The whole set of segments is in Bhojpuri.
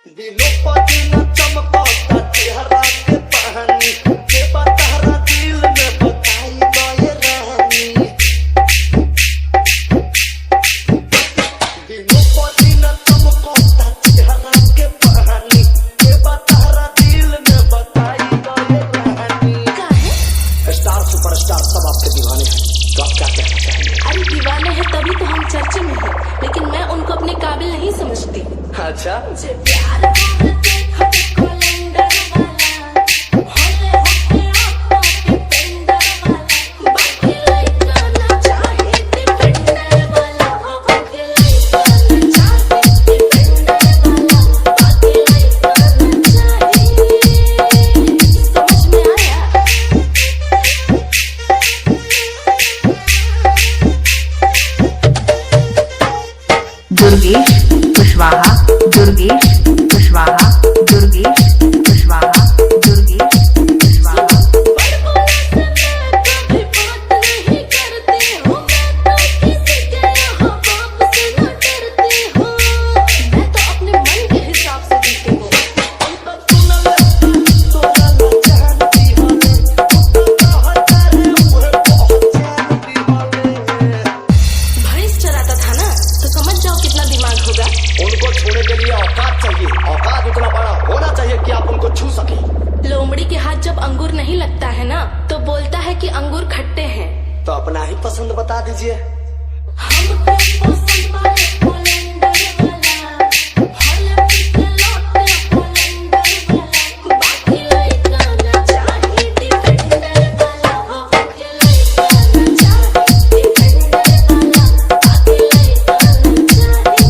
दिनों पर दिन चमकता चेहरा के पानी के बतहरा दिल में बताई गए रानी। दिनों पर दिन चमकता चेहरा के पानी के बतहरा दिल में बताई गए रानी। स्टार सुपरस्टार सब आपके दीवाने हैं, तो आप क्या कहना चाहेंगे? अरे दीवाने हैं तभी तो हम चर्चे में हैं, लेकिन मैं उनको अपने काबिल नहीं समझती। अच्छा, मुझे प्यार देखो कैलेंडर वाला, होले होके आपको डिपेंडर वाला, बाकी लइका ना चाहे डिपेंडर वाला, बाकी लइका ना चाहे डिपेंडर वाला, बाकी लइका ना चाहे। समझ में आया? दुर्गेश कुशवाहा, दुर्गेश कुशवाहा, दुर्गेश कुशवाहा, दुर्गेश कुशवाहा। भैंस चराता था ना, तो समझ जाओ कितना दिमाग होगा। उनको छूने के लिए औकात चाहिए, औकात इतना बड़ा होना चाहिए कि आप उनको छू सके। लोमड़ी के हाथ जब अंगूर नहीं लगता है ना, तो बोलता है कि अंगूर खट्टे हैं। तो अपना ही पसंद बता दीजिए। हमको पसंद वाले कैलेंडर वाला, होले पीके लौटे कैलेंडर वाला, बाकी लइका ना चाहे डिपेंडर वाला, बाकी लइका ना चाहे डिपेंडर वाला, बाकी लइका ना चाहे।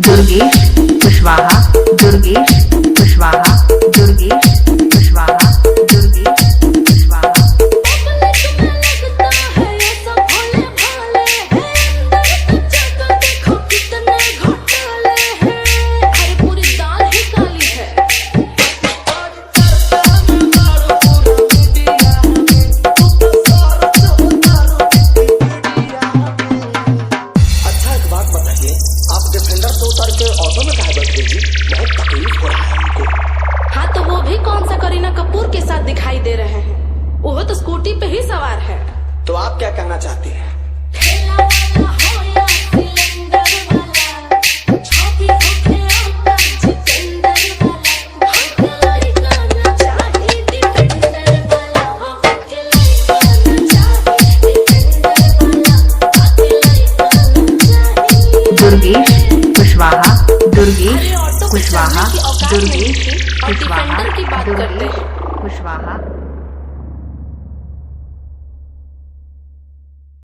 दुर्गेश कुशवाहा, दुर्गेश कुशवाहा, दुर्गेश कुशवाहा, दुर्गेश कुशवाहा। पब्लिक में लगता है ये सब भोले भाले हैं, अंदर तो जगह देखो कितने घोटाले हैं। अरे पूरी दाल ही काली है। अच्छा, एक बात बताइए, आप डिफेंडर से उतर के ऑटो में काहे बैठ गई जी? बहुत तकलीफ हो रहा है हमको। हाँ, तो वो भी कौन सा करीना कपूर के साथ दिखाई दे रहे हैं? वो तो स्कूटी पे ही सवार है। तो आप क्या कहना चाहती हैं? ठेला वाला हो या सिलेंडर वाला, छोटी होके आता जितेंद्र वाला, बाकी लइका ना चाहे डिपेंडर वाला, बाकी लइका ना चाहे डिपेंडर वाला, बाकी लइका ना चाहे। दुर्गेश कुशवाहा, दुर्गेश अरे ऑटो पे कुशवाहा, चढ़ने की औकात नहीं दुर्गेश थी और कुशवाहा, डिफेंडर की बात करते हैं। कुशवाहा।